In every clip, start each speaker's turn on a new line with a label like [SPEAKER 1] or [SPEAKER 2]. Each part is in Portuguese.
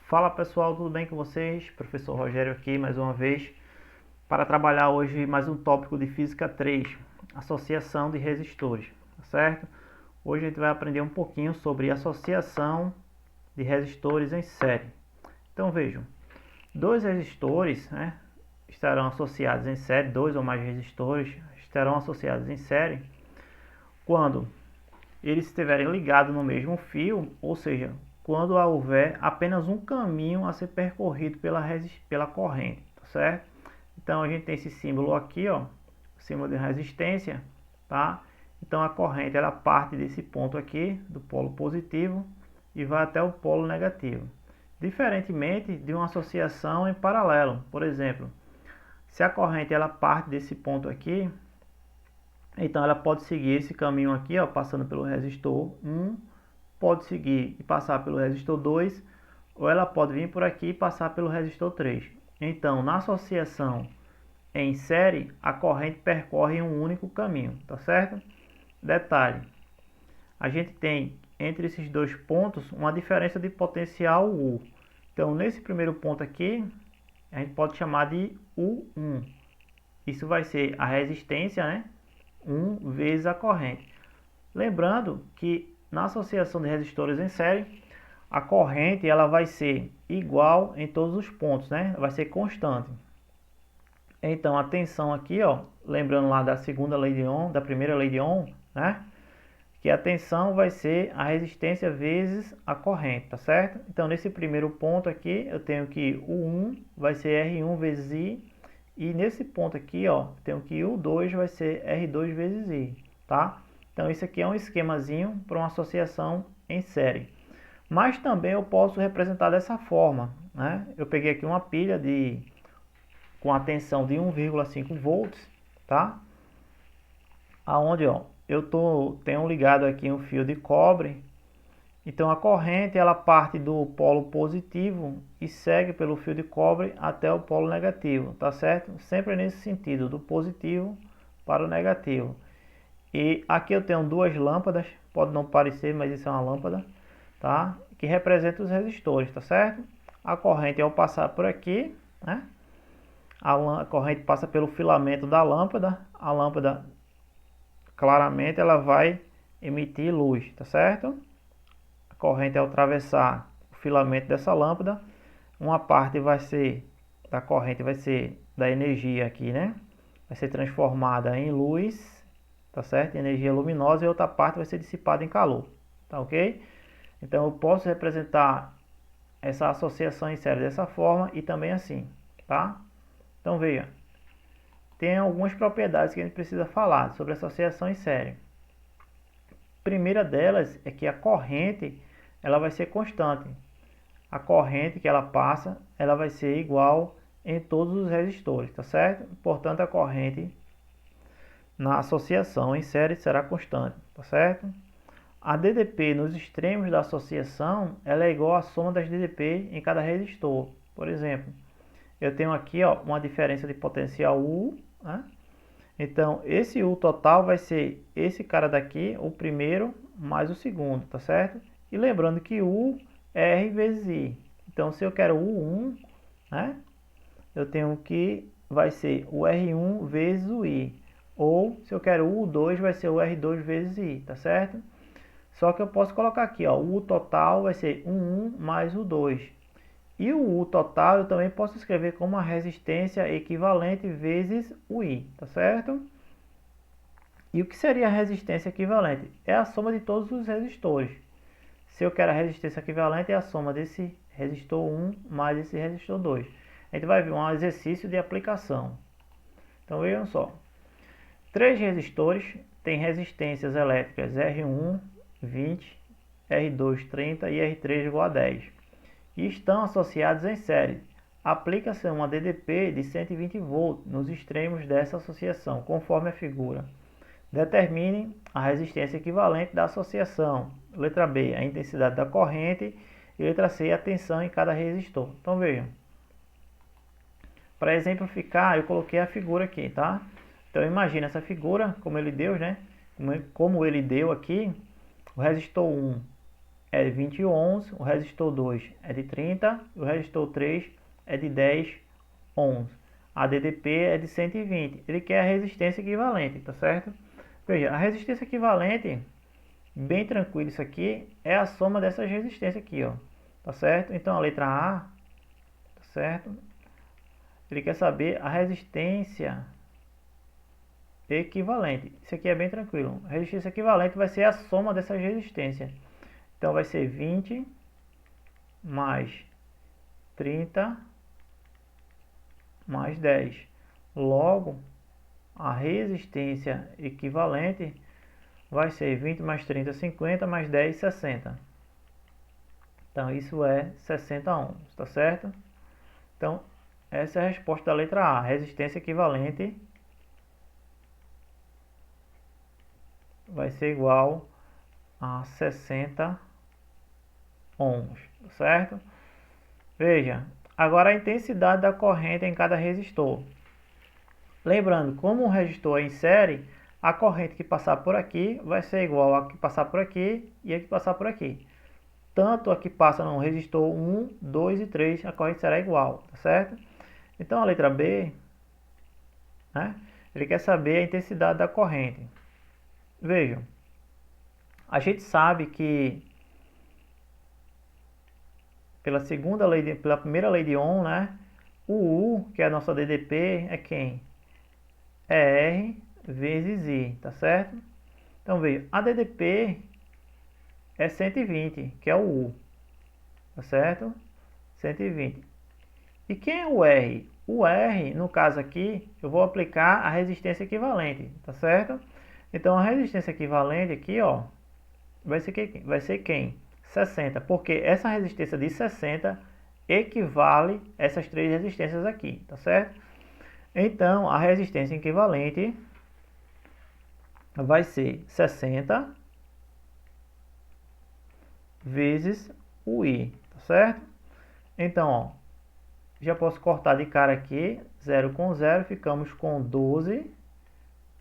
[SPEAKER 1] Fala pessoal, tudo bem com vocês? Professor Rogério aqui mais uma vez para trabalhar hoje mais um tópico de Física 3, associação de resistores, tá certo? Hoje a gente vai aprender um pouquinho sobre associação de resistores em série. Então vejam, dois resistores, estarão associados em série, dois ou mais resistores estarão associados em série quando eles estiverem ligados no mesmo fio, ou seja, quando houver apenas um caminho a ser percorrido pela corrente, tá certo? Então a gente tem esse símbolo aqui, ó, símbolo de resistência, tá? Então a corrente ela parte desse ponto aqui, do polo positivo, e vai até o polo negativo. Diferentemente de uma associação em paralelo, por exemplo, se a corrente ela parte desse ponto aqui, então ela pode seguir esse caminho aqui, ó, passando pelo resistor 1, pode seguir e passar pelo resistor 2, ou ela pode vir por aqui e passar pelo resistor 3. Então, na associação em série, a corrente percorre um único caminho, tá certo? Detalhe, a gente tem entre esses dois pontos uma diferença de potencial U. Então, nesse primeiro ponto aqui, a gente pode chamar de U1. Isso vai ser a resistência, né? 1 vezes a corrente. Lembrando que na associação de resistores em série, a corrente ela vai ser igual em todos os pontos, né? Vai ser constante. Então a tensão aqui, ó, lembrando lá da segunda lei de Ohm, da primeira lei de Ohm, né? Que a tensão vai ser a resistência vezes a corrente, tá certo? Então nesse primeiro ponto aqui, eu tenho que o 1 vai ser R1 vezes I, e nesse ponto aqui, ó, tenho que o 2 vai ser R2 vezes I, tá? Então isso aqui é um esquemazinho para uma associação em série. Mas também eu posso representar dessa forma, né? Eu peguei aqui uma pilha com a tensão de 1,5 volts, tá? Aonde, ó, tenho ligado aqui um fio de cobre. Então a corrente ela parte do polo positivo e segue pelo fio de cobre até o polo negativo, tá certo? Sempre nesse sentido, do positivo para o negativo. E aqui eu tenho duas lâmpadas, pode não parecer, mas isso é uma lâmpada, tá? Que representa os resistores, tá certo? A corrente ao passar por aqui, né? A corrente passa pelo filamento da lâmpada, a lâmpada claramente ela vai emitir luz, tá certo? A corrente ao atravessar o filamento dessa lâmpada, uma parte vai ser da corrente, vai ser da energia aqui, né? Vai ser transformada em luz, tá certo? Energia luminosa, e outra parte vai ser dissipada em calor, tá ok? Então eu posso representar essa associação em série dessa forma e também assim, tá? Então veja, tem algumas propriedades que a gente precisa falar sobre associação em série. A primeira delas é que a corrente ela vai ser constante. A corrente que ela passa, ela vai ser igual em todos os resistores, tá certo? Portanto, a corrente na associação em série será constante, tá certo? A DDP nos extremos da associação, ela é igual à soma das DDP em cada resistor. Por exemplo, eu tenho aqui, ó, uma diferença de potencial U, né? Então, esse U total vai ser esse cara daqui, o primeiro, mais o segundo, tá certo? E lembrando que U é R vezes I. Então, se eu quero U1, né? Eu tenho que vai ser o R1 vezes o I. Ou, se eu quero U2, vai ser o R2 vezes I, tá certo? Só que eu posso colocar aqui, ó, o U total vai ser 1 mais o 2. E o U total eu também posso escrever como uma resistência equivalente vezes o I, tá certo? E o que seria a resistência equivalente? É a soma de todos os resistores. Se eu quero a resistência equivalente, é a soma desse resistor 1 mais esse resistor 2. A gente vai ver um exercício de aplicação. Então vejam só. Três resistores têm resistências elétricas R1, 20, R2, 30 e R3 igual a 10. E estão associados em série. Aplica-se uma DDP de 120 volts nos extremos dessa associação, conforme a figura. Determine a resistência equivalente da associação. Letra B, a intensidade da corrente. E letra C, a tensão em cada resistor. Então vejam. Para exemplificar, eu coloquei a figura aqui, tá? Então imagina essa figura, como ele deu, né? Como ele deu aqui, o resistor 1 é de 20 ohms, o resistor 2 é de 30 e o resistor 3 é de 10 ohms. A DDP é de 120. Ele quer a resistência equivalente, tá certo? Veja, a resistência equivalente, bem tranquilo isso aqui, é a soma dessas resistências aqui, ó. Tá certo? Então a letra A, tá certo? Ele quer saber a resistência equivalente. Isso aqui é bem tranquilo. A resistência equivalente vai ser a soma dessas resistências. Então vai ser 20 mais 30 mais 10. Logo, a resistência equivalente vai ser 20 mais 30, 50, mais 10, 60. Então isso é 60 ohms, tá certo? Então essa é a resposta da letra A. Resistência equivalente vai ser igual a 60 ohms, certo? Veja, agora a intensidade da corrente em cada resistor. Lembrando, como o resistor é em série, a corrente que passar por aqui vai ser igual a que passar por aqui e a que passar por aqui. Tanto a que passa no resistor 1, 2 e 3, a corrente será igual, tá certo? Então a letra B, né, ele quer saber a intensidade da corrente. Vejam, a gente sabe que pela primeira lei de Ohm, né, o U, que é a nossa DDP, é quem? É R vezes I, tá certo? Então veja, a DDP é 120, que é o U, tá certo? 120. E quem é o R? O R, no caso aqui, eu vou aplicar a resistência equivalente, tá certo? Então a resistência equivalente aqui, ó, vai ser quem? 60, porque essa resistência de 60 equivale a essas três resistências aqui, tá certo? Então a resistência equivalente vai ser 60 vezes o I, tá certo? Então, ó, já posso cortar de cara aqui, 0 com 0, ficamos com 12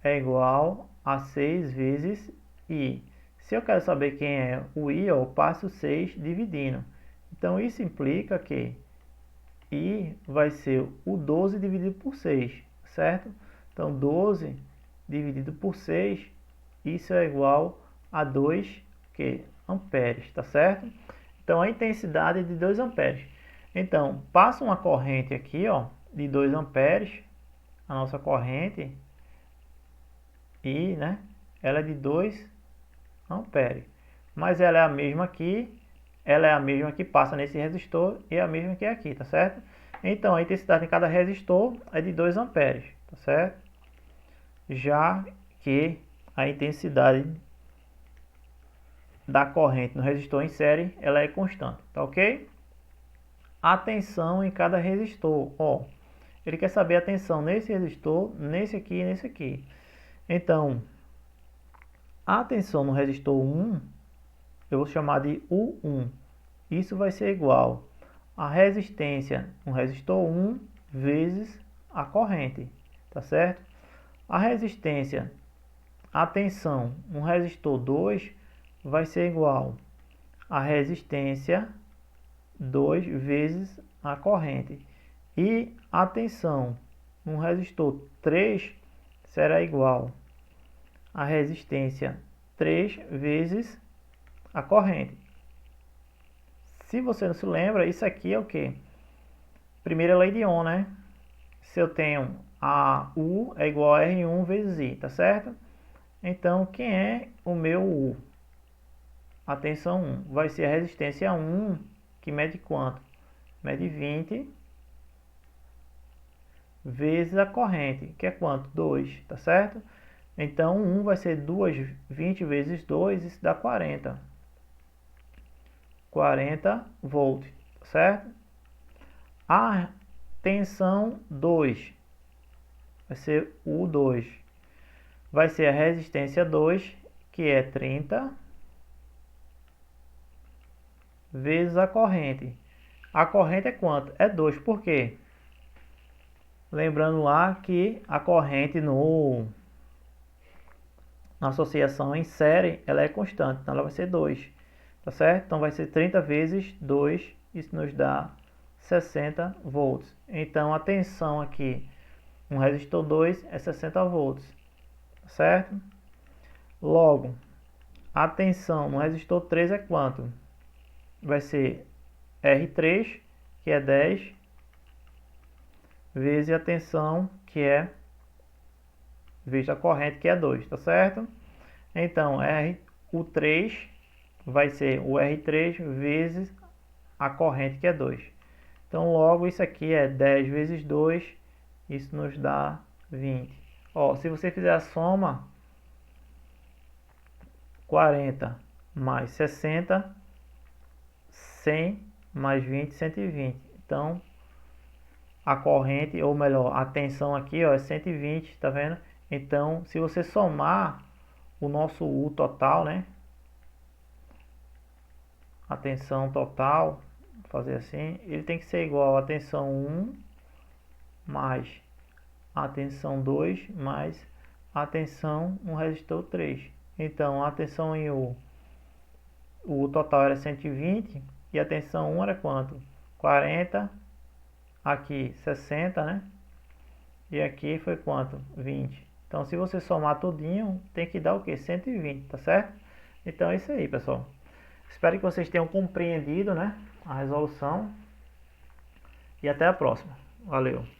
[SPEAKER 1] é igual a 6 vezes I. Se eu quero saber quem é o I, eu passo 6 dividindo. Então, isso implica que I vai ser o 12 dividido por 6, certo? Então, 12 dividido por 6, isso é igual a 2 amperes, tá certo? Então, a intensidade é de 2 amperes. Então, passa uma corrente aqui, ó, de 2 amperes, a nossa corrente, e, né, ela é de 2 amperes. Mas ela é a mesma aqui, ela é a mesma que passa nesse resistor e é a mesma que é aqui, tá certo? Então, a intensidade em cada resistor é de 2 amperes, tá certo? Já que a intensidade da corrente no resistor em série, ela é constante, tá ok? A tensão em cada resistor, ó, ele quer saber a tensão nesse resistor, nesse aqui e nesse aqui. Então, a tensão no resistor 1, eu vou chamar de U1. Isso vai ser igual a resistência no resistor 1 vezes a corrente, tá certo? A resistência, a tensão no resistor 2 vai ser igual a resistência 2 vezes a corrente. E a tensão no resistor 3 será igual a resistência 3 vezes a corrente. Se você não se lembra, isso aqui é o que? Primeira lei de Ohm, né? Se eu tenho a U é igual a R1 vezes I, tá certo? Então, quem é o meu U? A tensão 1 vai ser a resistência 1, que mede quanto? Mede 20 vezes a corrente, que é quanto? 2, tá certo? Então, 1 vai ser 20 vezes 2, isso dá 40. 40 volts, certo? A tensão 2 vai ser U2. Vai ser a resistência 2, que é 30 vezes a corrente. A corrente é quanto? É 2. Por quê? Lembrando lá que a corrente na associação em série, ela é constante, então ela vai ser 2. tá certo? Então vai ser 30 vezes 2, isso nos dá 60 volts. Então a tensão aqui no resistor 2 é 60 volts, tá certo? Logo, a tensão no resistor 3 é quanto? Vai ser R3, que é 10, vezes a tensão, que é vezes a corrente, que é 2, tá certo? Então, o 3 vai ser o R3 vezes a corrente, que é 2. Então, logo, isso aqui é 10 vezes 2, isso nos dá 20. Ó, se você fizer a soma, 40 mais 60, 100 mais 20, 120. Então, a corrente, ou melhor, a tensão aqui, ó, é 120, tá vendo? Então, se você somar o nosso U total, né? A tensão total, vou fazer assim, ele tem que ser igual a tensão 1 mais a tensão 2 mais a tensão no resistor 3. Então, a tensão em U, o U total era 120 e a tensão 1 era quanto? 40, aqui 60, né? E aqui foi quanto? 20. Então, se você somar tudinho, tem que dar o que? 120, tá certo? Então, é isso aí, pessoal. Espero que vocês tenham compreendido, né, a resolução. E até a próxima. Valeu!